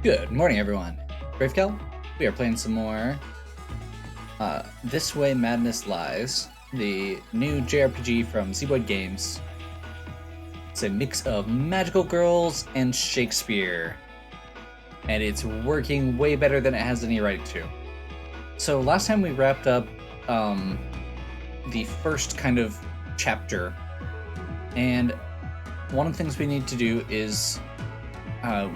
Good morning, everyone. Gravekel, we are playing some more This Way Madness Lies, the new JRPG from Zeboyd Games. It's a mix of magical girls and Shakespeare, and it's working way better than it has any right to. So last time we wrapped up the first kind of chapter, and one of the things we need to do is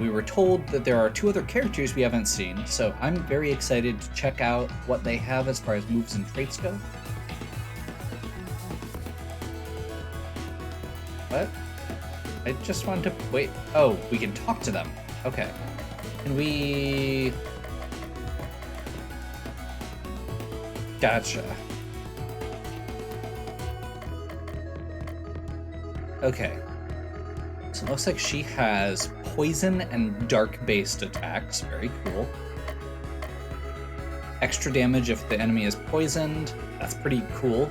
we were told that there are two other characters we haven't seen, so I'm very excited to check out what they have as far as moves and traits go. What? I just wanted to wait. Oh, we can talk to them. Okay. Can we... Gotcha. Okay. So it looks like she has poison and dark-based attacks. Very cool. Extra damage if the enemy is poisoned. That's pretty cool.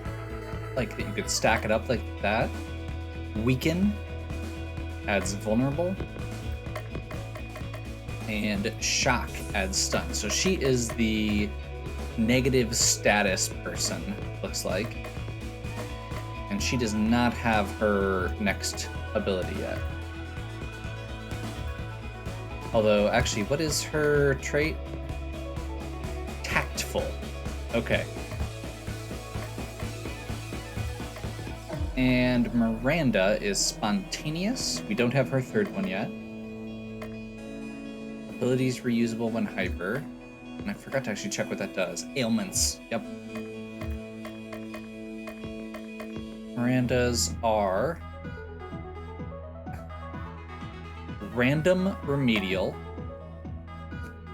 Like that you could stack it up like that. Weaken adds vulnerable. And shock adds stun. So she is the negative status person, looks like. And she does not have her next ability yet. Although, actually, what is her trait? Tactful. Okay. And Miranda is spontaneous. We don't have her third one yet. Abilities reusable when hyper. And I forgot to actually check what that does. Ailments. Yep. Miranda's are random remedial,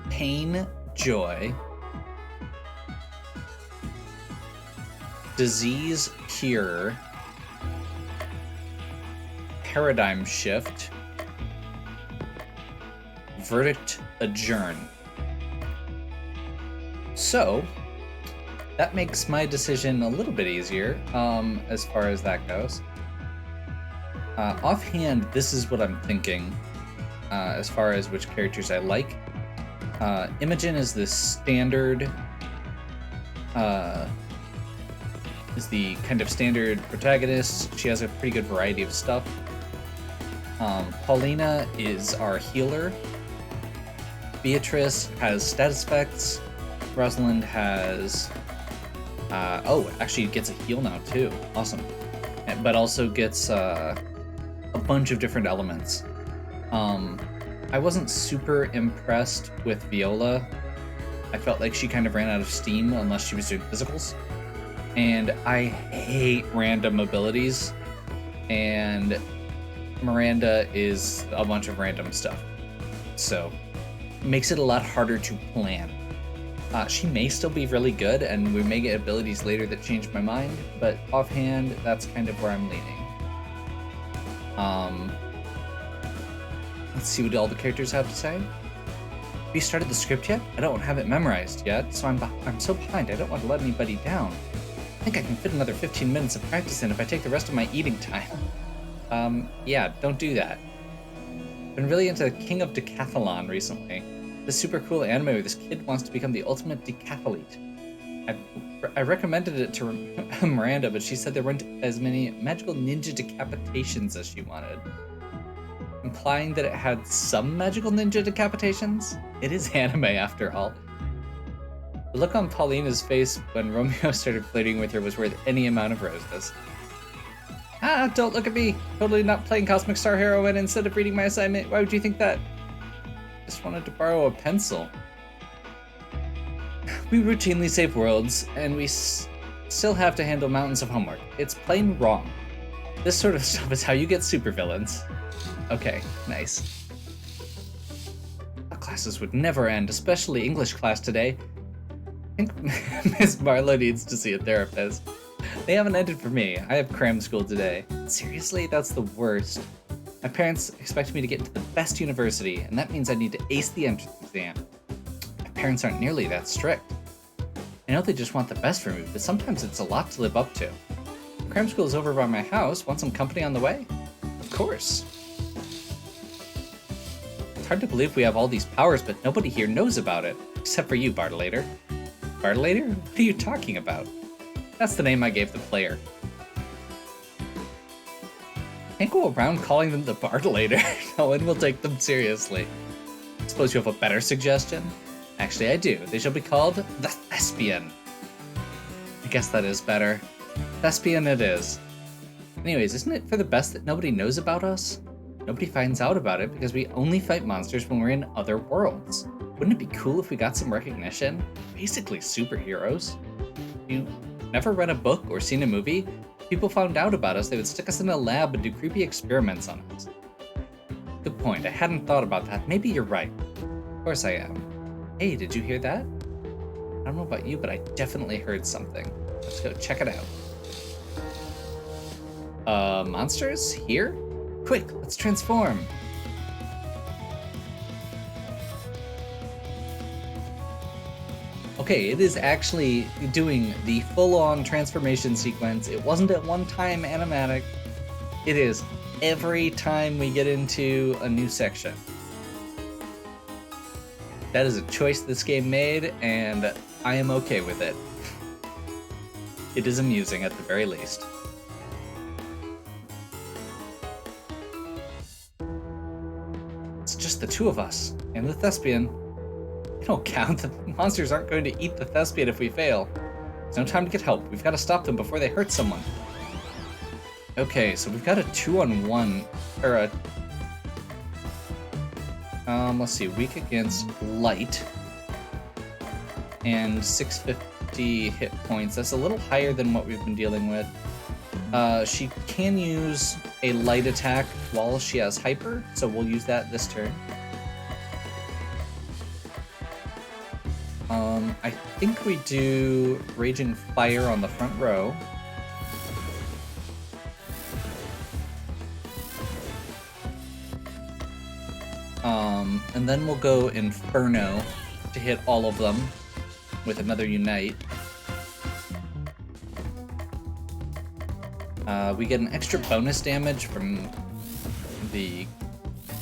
pain joy, disease cure, paradigm shift, verdict adjourn. So that makes my decision a little bit easier as far as that goes. Offhand, this is what I'm thinking as far as which characters I like. Imogen is the standard, is the kind of standard protagonist. She has a pretty good variety of stuff. Paulina is our healer. Beatrice has status effects. Rosalind has... oh, actually gets a heal now too. Awesome. But also gets a bunch of different elements. I wasn't super impressed with Viola. I felt like she kind of ran out of steam unless she was doing physicals. And I hate random abilities. And Miranda is a bunch of random stuff. So, it makes it a lot harder to plan. She may still be really good, and we may get abilities later that change my mind, but offhand, that's kind of where I'm leaning. Let's see what all the characters have to say. Have you started the script yet? I don't have it memorized yet, so I'm so behind. I don't want to let anybody down. I think I can fit another 15 minutes of practice in if I take the rest of my eating time. Yeah, don't do that. Been really into King of Decathlon recently. This super cool anime where this kid wants to become the ultimate decathlete. I recommended it to Miranda, but she said there weren't as many magical ninja decapitations as she wanted. Implying that it had some magical ninja decapitations? It is anime after all. The look on Paulina's face when Romeo started flirting with her was worth any amount of roses. Ah, don't look at me! Totally not playing Cosmic Star Heroine instead of reading my assignment. Why would you think that? Just wanted to borrow a pencil. We routinely save worlds, and we still have to handle mountains of homework. It's plain wrong. This sort of stuff is how you get supervillains. Okay, nice. Classes would never end, especially English class today. I think Miss Marlowe needs to see a therapist. They haven't ended for me. I have cram school today. Seriously? That's the worst. My parents expect me to get into the best university, and that means I need to ace the entrance exam. My parents aren't nearly that strict. I know they just want the best for me, but sometimes it's a lot to live up to. Cram school is over by my house. Want some company on the way? Of course. hard to believe we have all these powers, but nobody here knows about it. Except for you, Bartolator. Bartolator? What are you talking about? That's the name I gave the player. Can't go around calling them the Bartolator. No one will take them seriously. Suppose you have a better suggestion? Actually, I do. They shall be called the Thespian. I guess that is better. Thespian it is. Anyways, isn't it for the best that nobody knows about us? Nobody finds out about it because we only fight monsters when we're in other worlds. Wouldn't it be cool if we got some recognition? Basically superheroes. If you never read a book or seen a movie, if people found out about us, they would stick us in a lab and do creepy experiments on us. Good point. I hadn't thought about that. Maybe you're right. Of course I am. Hey, did you hear that? I don't know about you, but I definitely heard something. Let's go check it out. Monsters? Here? Quick, let's transform. Okay, it is actually doing the full-on transformation sequence. It wasn't at one time animatic. It is every time we get into a new section. That is a choice this game made, and I am okay with it. It is amusing at the very least. It's just the two of us, and the Thespian. It don't count. The monsters aren't going to eat the Thespian if we fail. There's no time to get help. We've got to stop them before they hurt someone. Okay, so we've got a 2-on-1, or a... let's see, weak against light. And 650 hit points. That's a little higher than what we've been dealing with. She can use a light attack while she has hyper, so we'll use that this turn. I think we do Raging Fire on the front row. And then we'll go Inferno to hit all of them with another Unite. We get an extra bonus damage from the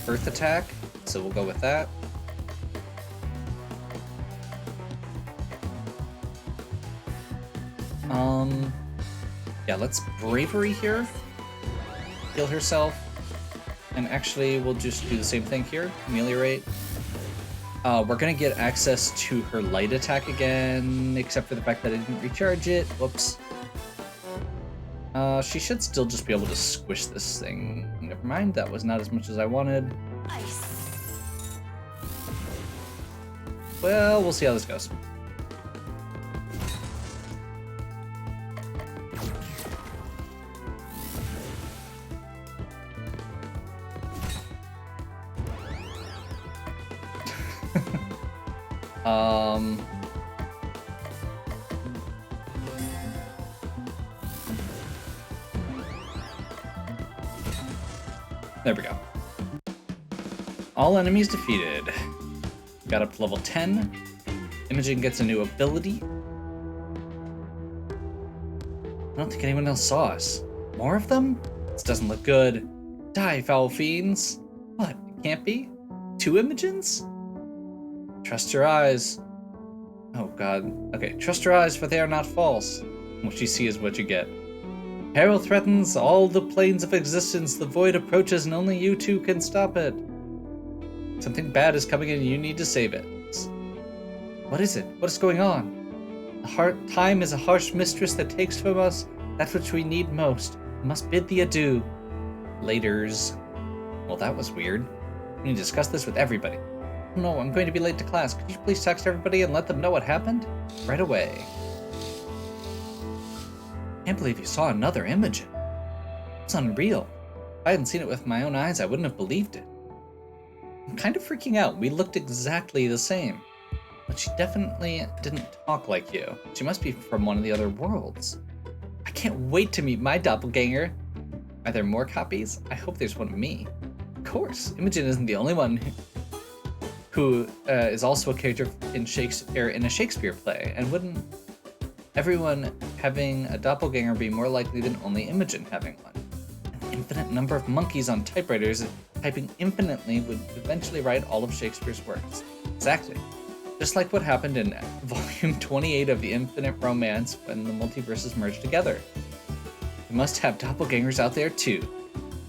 Earth attack, so we'll go with that. Yeah, let's Bravery here. Heal herself. And actually, we'll just do the same thing here. Ameliorate. We're gonna get access to her light attack again, except for the fact that I didn't recharge it. Whoops. She should still just be able to squish this thing. Never mind, that was not as much as I wanted. Ice. Well, we'll see how this goes. There we go. All enemies defeated. Got up to level 10. Imogen gets a new ability. I don't think anyone else saw us. More of them? This doesn't look good. Die, foul fiends. What? It can't be? 2 Imogens? Trust your eyes. Oh god. Okay, trust your eyes, for they are not false. What you see is what you get. Peril threatens all the planes of existence. The void approaches and only you two can stop it. Something bad is coming and you need to save it. What is it? What is going on? Time is a harsh mistress that takes from us that which we need most. We must bid thee adieu. Laters. Well, that was weird. We need to discuss this with everybody. No, I'm going to be late to class. Could you please text everybody and let them know what happened? Right away. Can't believe you saw another Imogen. It's unreal. If I hadn't seen it with my own eyes, I wouldn't have believed it. I'm kind of freaking out. We looked exactly the same. But she definitely didn't talk like you. She must be from one of the other worlds. I can't wait to meet my doppelganger. Are there more copies? I hope there's one of me. Of course, Imogen isn't the only one who is also a character in a Shakespeare play, and wouldn't everyone having a doppelganger be more likely than only Imogen having one? And infinite number of monkeys on typewriters, typing infinitely would eventually write all of Shakespeare's works. Exactly. Just like what happened in volume 28 of The Infinite Romance when the multiverses merged together. We must have doppelgangers out there too.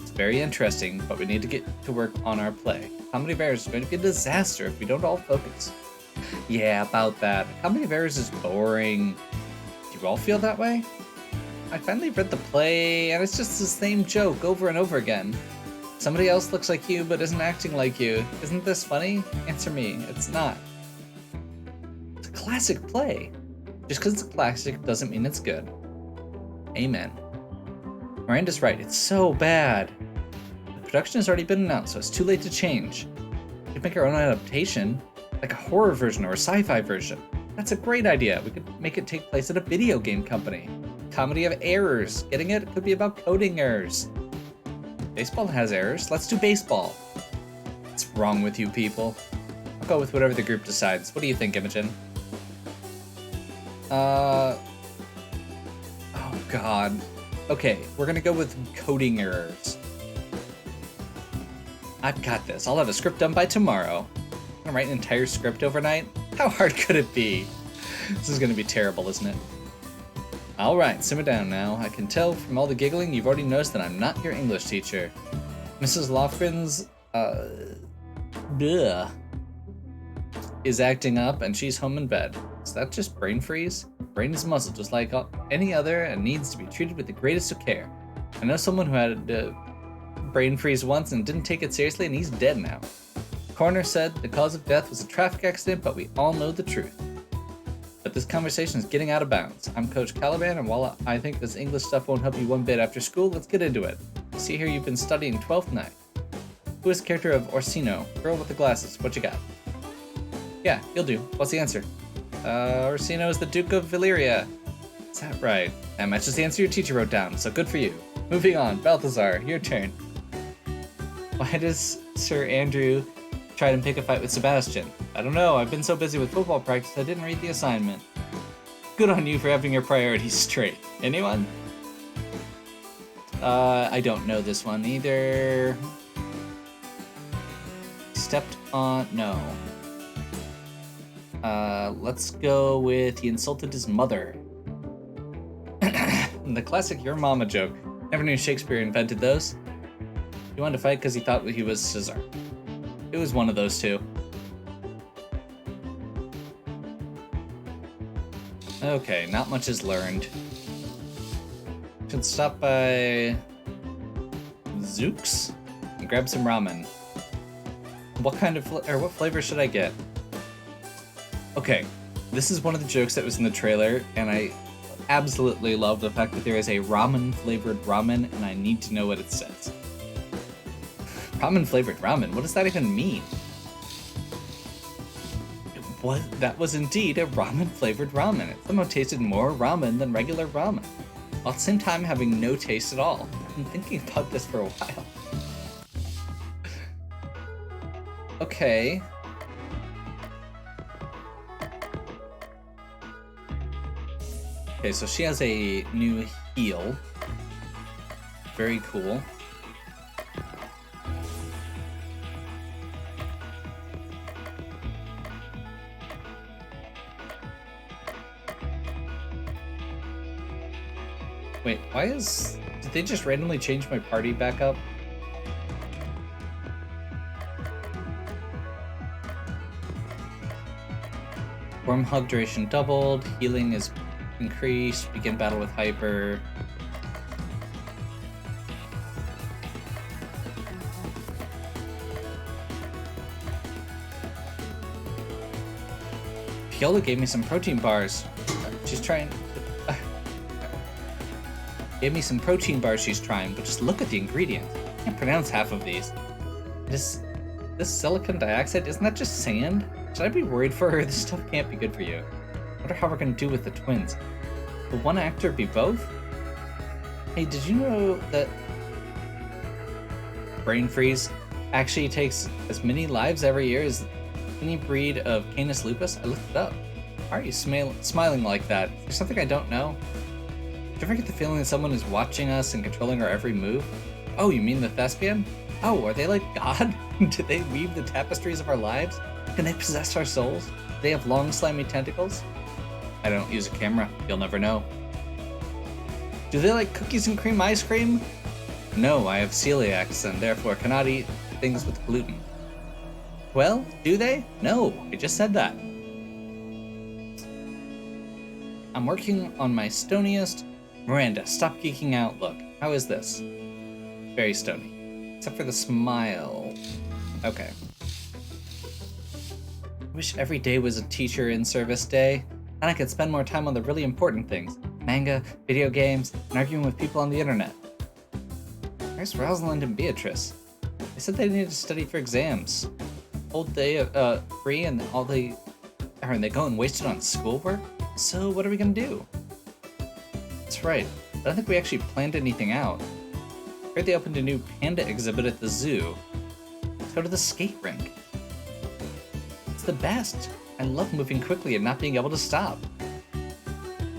It's very interesting, but we need to get to work on our play. Comedy of Errors is going to be a disaster if we don't all focus. Yeah, about that. Comedy of Errors is boring. Do you all feel that way? I finally read the play, and it's just the same joke over and over again. Somebody else looks like you, but isn't acting like you. Isn't this funny? Answer me. It's not. It's a classic play. Just because it's a classic doesn't mean it's good. Amen. Miranda's right. It's so bad. The production has already been announced, so it's too late to change. We could make our own adaptation, like a horror version or a sci-fi version. That's a great idea. We could make it take place at a video game company. Comedy of Errors. Getting it? It could be about coding errors. Baseball has errors. Let's do baseball. What's wrong with you people? I'll go with whatever the group decides. What do you think, Imogen? Oh god. Okay, we're gonna go with coding errors. I've got this. I'll have a script done by tomorrow. I'm gonna write an entire script overnight? How hard could it be? This is gonna be terrible, isn't it? Alright, simmer down now. I can tell from all the giggling you've already noticed that I'm not your English teacher. Mrs. Lofgren's, is acting up and she's home in bed. Is that just brain freeze? Brain is a muscle just like any other and needs to be treated with the greatest of care. I know someone who had brain freeze once and didn't take it seriously and he's dead now. The coroner said the cause of death was a traffic accident, but we all know the truth. But this conversation is getting out of bounds. I'm Coach Caliban, and while I think this English stuff won't help you one bit after school, let's get into it. See here you've been studying 12th night. Who is the character of Orsino? Girl with the glasses. What you got? Yeah, you'll do. What's the answer? Orsino is the Duke of Valyria. Is that right? That matches the answer your teacher wrote down, so good for you. Moving on. Balthazar, your turn. Why does Sir Andrew try and pick a fight with Sebastian? I don't know. I've been so busy with football practice I didn't read the assignment. Good on you for having your priorities straight. Anyone? I don't know this one either. Stepped on... No. Let's go with he insulted his mother. The classic your mama joke. Never knew Shakespeare invented those. He wanted to fight because he thought he was Caesar. It was one of those two. Okay, not much is learned. Should stop by Zook's and grab some ramen. What kind of what flavor should I get? Okay, this is one of the jokes that was in the trailer, and I absolutely love the fact that there is a ramen flavored ramen, and I need to know what it says. Ramen flavored ramen? What does that even mean? That was indeed a ramen flavored ramen. It somehow tasted more ramen than regular ramen, while at the same time having no taste at all. I've been thinking about this for a while. Okay. Okay, so she has a new heel. Very cool. Wait, why is... Did they just randomly change my party back up? Worm hug duration doubled, healing is increased, begin battle with hyper. Viola gave me some protein bars. She's trying... Gave me some protein bars she's trying, but just look at the ingredients. I can't pronounce half of these. This silicon dioxide, isn't that just sand? Should I be worried for her? This stuff can't be good for you. I wonder how we're gonna do with the twins. Will one actor be both? Hey, did you know that brain freeze actually takes as many lives every year as any breed of Canis lupus? I looked it up. Why are you smiling like that? Is there something I don't know? Do you ever get the feeling that someone is watching us and controlling our every move? Oh, you mean the thespian? Oh, are they like God? Do they weave the tapestries of our lives? Can they possess our souls? Do they have long, slimy tentacles? I don't use a camera. You'll never know. Do they like cookies and cream ice cream? No, I have celiacs and therefore cannot eat things with gluten. Well, do they? No, I just said that. I'm working on my stoniest. Miranda, stop geeking out. Look, how is this? Very stony. Except for the smile. Okay. I wish every day was a teacher in service day, and I could spend more time on the really important things. Manga, video games, and arguing with people on the internet. Where's Rosalind and Beatrice? They said they needed to study for exams. Whole day free and they go and waste it on schoolwork? So what are we gonna do? That's right. I don't think we actually planned anything out. I heard they opened a new panda exhibit at the zoo. Let's go to the skate rink. It's the best. I love moving quickly and not being able to stop.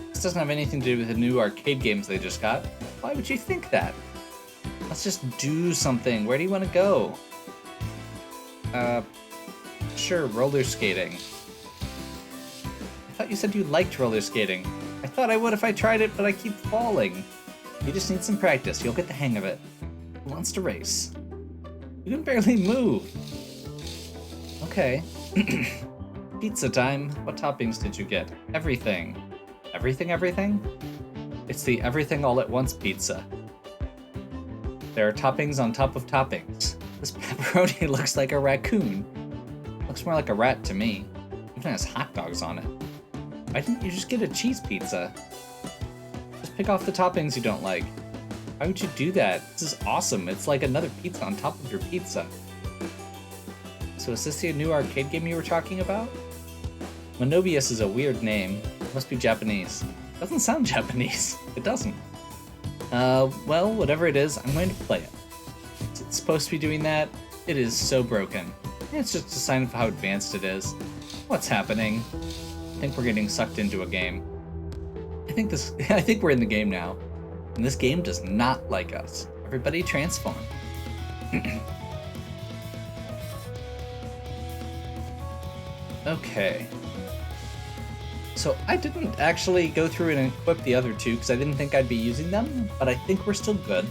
This doesn't have anything to do with the new arcade games they just got. Why would you think that? Let's just do something. Where do you want to go? Sure, roller skating. I thought you said you liked roller skating. I thought I would if I tried it, but I keep falling. You just need some practice. You'll get the hang of it. Who wants to race? You can barely move. Okay. Pizza time. What toppings did you get? Everything. Everything? It's the everything all at once pizza. There are toppings on top of toppings. This pepperoni looks like a raccoon. Looks more like a rat to me. Even has hot dogs on it. Why didn't you just get a cheese pizza? Just pick off the toppings you don't like. Why would you do that? This is awesome. It's like another pizza on top of your pizza. So is this the new arcade game you were talking about? Monobius is a weird name. It must be Japanese. It doesn't sound Japanese. It doesn't. Well, whatever it is, I'm going to play it. It's supposed to be doing that. It is so broken. It's just a sign of how advanced it is. What's happening? I think we're getting sucked into a game. I think we're in the game now. And this game does not like us. Everybody transform. Okay. So I didn't actually go through and equip the other two because I didn't think I'd be using them, but I think we're still good.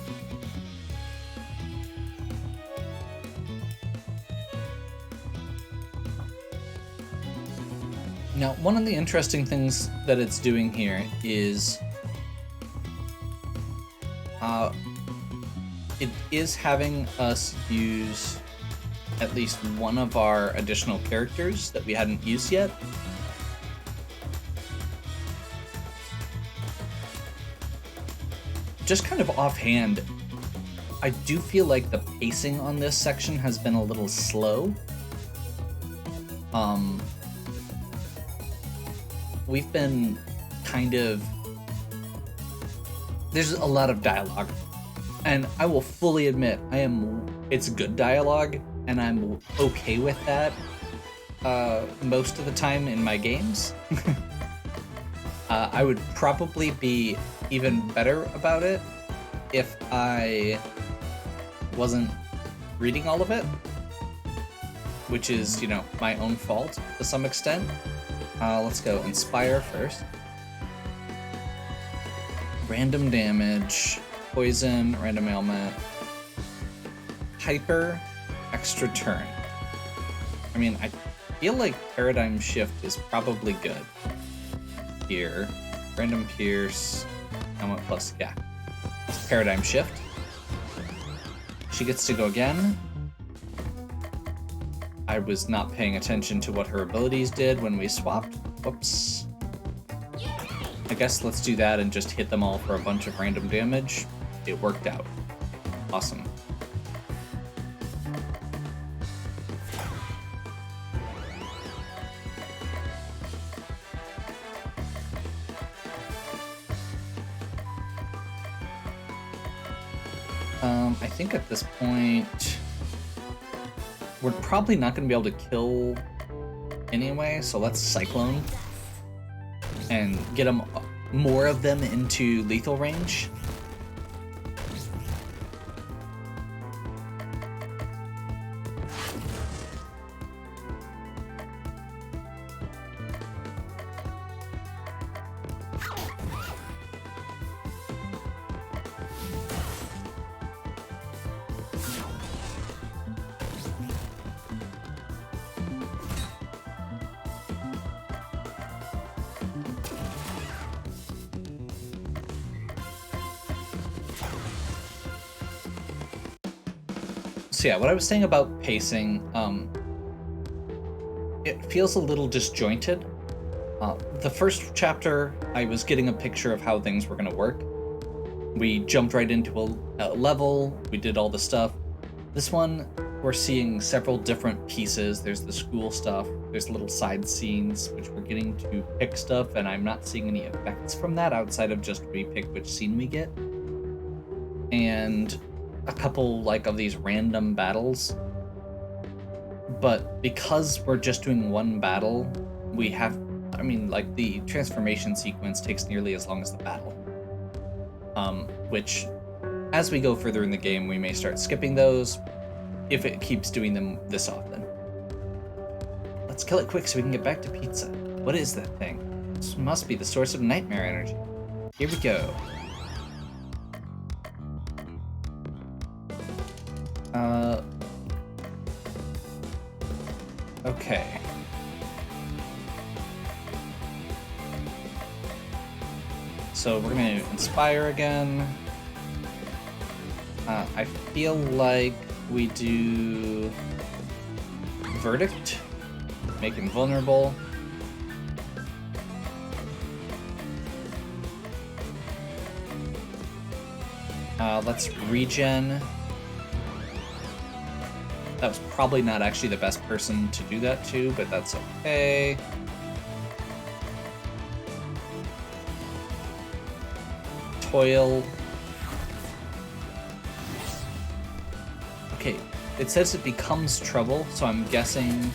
Now, one of the interesting things that it's doing here is it is having us use at least one of our additional characters that we hadn't used yet. Just kind of offhand, I do feel like the pacing on this section has been a little slow. We've been kind of... There's a lot of dialogue, and I will fully admit it's good dialogue, and I'm okay with that most of the time in my games. I would probably be even better about it if I wasn't reading all of it, which is, you know, my own fault to some extent. Let's go Inspire first. Random damage, poison, random ailment, hyper, extra turn. I mean, I feel like Paradigm Shift is probably good. Here, random pierce, ailment plus, yeah. Paradigm Shift. She gets to go again. I was not paying attention to what her abilities did when we swapped. Whoops. I guess let's do that and just hit them all for a bunch of random damage. It worked out. Awesome. I think at this point, we're probably not going to be able to kill anyway, so let's Cyclone and get more of them into lethal range. So yeah, what I was saying about pacing, it feels a little disjointed. The first chapter, I was getting a picture of how things were going to work. We jumped right into a level, we did all the stuff. This one, we're seeing several different pieces. There's the school stuff, there's little side scenes, which we're getting to pick stuff, and I'm not seeing any effects from that outside of just we pick which scene we get. And a couple, like, of these random battles. But because we're just doing one battle, we have, I mean, like, the transformation sequence takes nearly as long as the battle. Which, as we go further in the game, we may start skipping those if it keeps doing them this often. Let's kill it quick so we can get back to pizza. What is that thing? This must be the source of nightmare energy. Here we go. Okay. So we're gonna inspire again. I feel like we do verdict, make him vulnerable. Let's regen. That was probably not actually the best person to do that to, but that's okay. Toil. Okay, it says it becomes trouble, so I'm guessing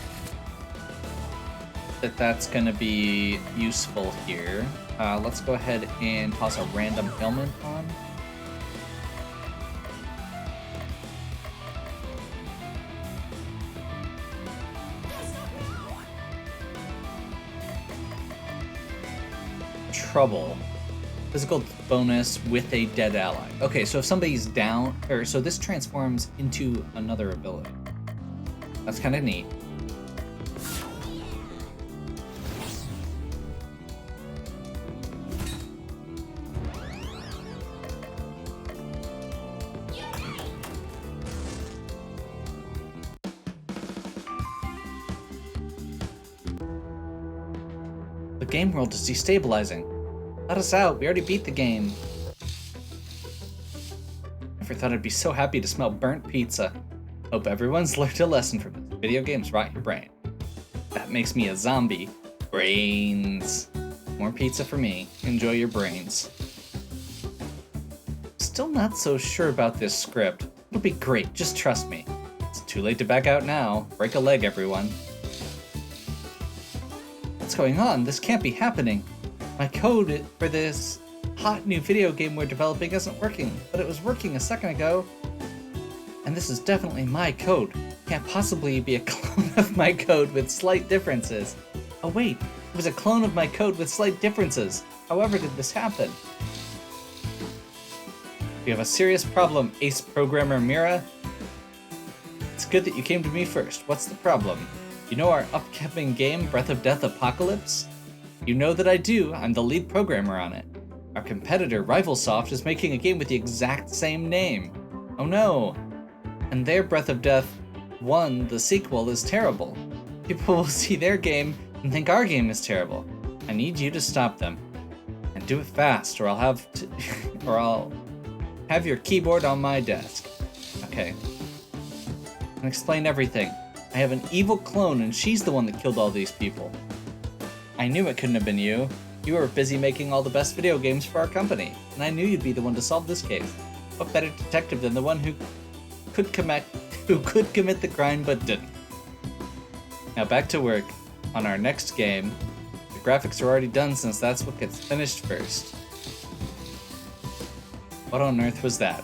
that that's gonna be useful here. Let's go ahead and toss a random ailment on. Trouble. Physical bonus with a dead ally. Okay, so if somebody's down, or so this transforms into another ability. That's kind of neat. The game world is destabilizing. Let us out, we already beat the game. Never thought I'd be so happy to smell burnt pizza. Hope everyone's learned a lesson from this. Video games rot your brain. That makes me a zombie. Brains. More pizza for me. Enjoy your brains. Still not so sure about this script. It'll be great, just trust me. It's too late to back out now. Break a leg, everyone. What's going on? This can't be happening. My code for this hot new video game we're developing isn't working, but it was working a second ago. And this is definitely my code. Can't possibly be a clone of my code with slight differences. Oh wait, it was a clone of my code with slight differences. However did this happen? We have a serious problem, ace programmer Mira. It's good that you came to me first. What's the problem? You know our upcoming game, Breath of Death Apocalypse? You know that I do. I'm the lead programmer on it. Our competitor, Rivalsoft, is making a game with the exact same name. Oh no. And their Breath of Death 1, the sequel, is terrible. People will see their game and think our game is terrible. I need you to stop them. And do it fast, or I'll have your keyboard on my desk. Okay. And explain everything. I have an evil clone and she's the one that killed all these people. I knew it couldn't have been you. You were busy making all the best video games for our company, and I knew you'd be the one to solve this case. What better detective than the one who could commit the crime but didn't? Now back to work on our next game. The graphics are already done since that's what gets finished first. What on earth was that?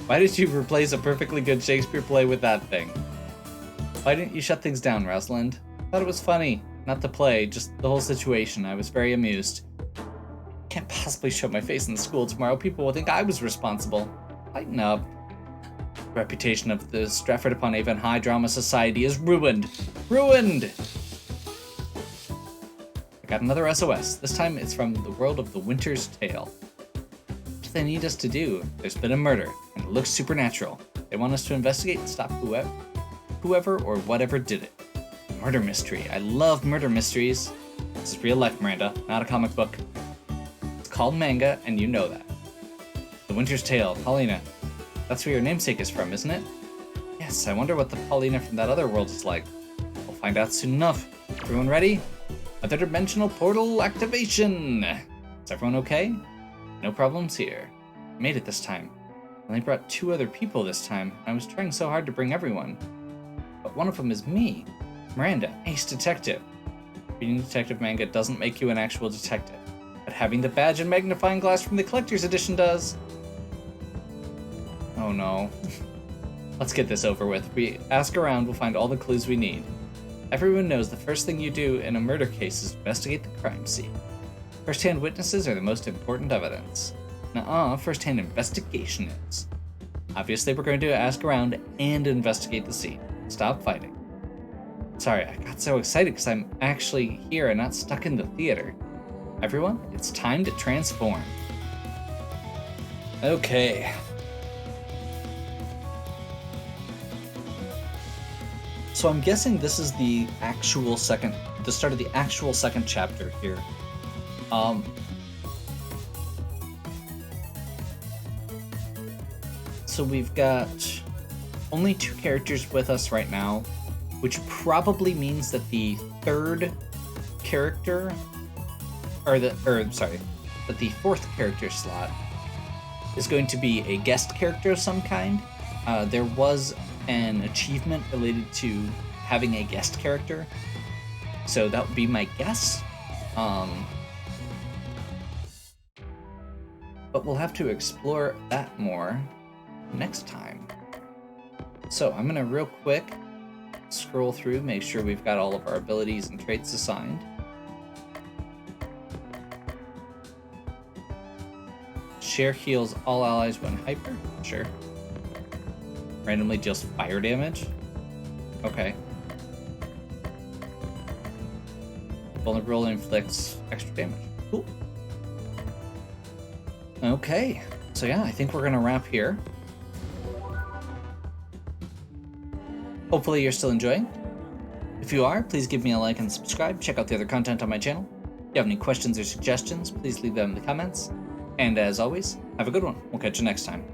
Why did you replace a perfectly good Shakespeare play with that thing? Why didn't you shut things down, Rosalind? I thought it was funny. Not the play, just the whole situation. I was very amused. Can't possibly show my face in the school tomorrow. People will think I was responsible. Lighten up. The reputation of the Stratford-upon-Avon High Drama Society is ruined. Ruined! I got another SOS. This time it's from the world of The Winter's Tale. What do they need us to do? There's been a murder, and it looks supernatural. They want us to investigate and stop whoever or whatever did it. Murder mystery. I love murder mysteries. This is real life, Miranda, not a comic book. It's called manga, and you know that. The Winter's Tale, Paulina. That's where your namesake is from, isn't it? Yes, I wonder what the Paulina from that other world is like. We'll find out soon enough. Everyone ready? Other dimensional portal activation! Is everyone okay? No problems here. I made it this time. I only brought 2 other people this time. I was trying so hard to bring everyone. But one of them is me. Miranda, ace detective. Reading detective manga doesn't make you an actual detective, but having the badge and magnifying glass from the collector's edition does. Oh no. Let's get this over with. We ask around, we'll find all the clues we need. Everyone knows the first thing you do in a murder case is investigate the crime scene. First-hand witnesses are the most important evidence. Nuh-uh, first-hand investigation is. Obviously, we're going to ask around and investigate the scene. Stop fighting. Sorry, I got so excited because I'm actually here and not stuck in the theater. Everyone, it's time to transform. Okay. So I'm guessing this is the start of the actual second chapter here. So we've got only 2 characters with us right now, which probably means that the third character, that the 4th character slot is going to be a guest character of some kind. There was an achievement related to having a guest character, so that would be my guess. But we'll have to explore that more next time. So I'm gonna real quick scroll through, make sure we've got all of our abilities and traits assigned. Share heals all allies when hyper. Sure. Randomly deals fire damage. Okay. Vulnerable inflicts extra damage. Cool. Okay. So yeah, I think we're gonna wrap here. Hopefully you're still enjoying. If you are, please give me a like and subscribe. Check out the other content on my channel. If you have any questions or suggestions, please leave them in the comments. And as always, have a good one. We'll catch you next time.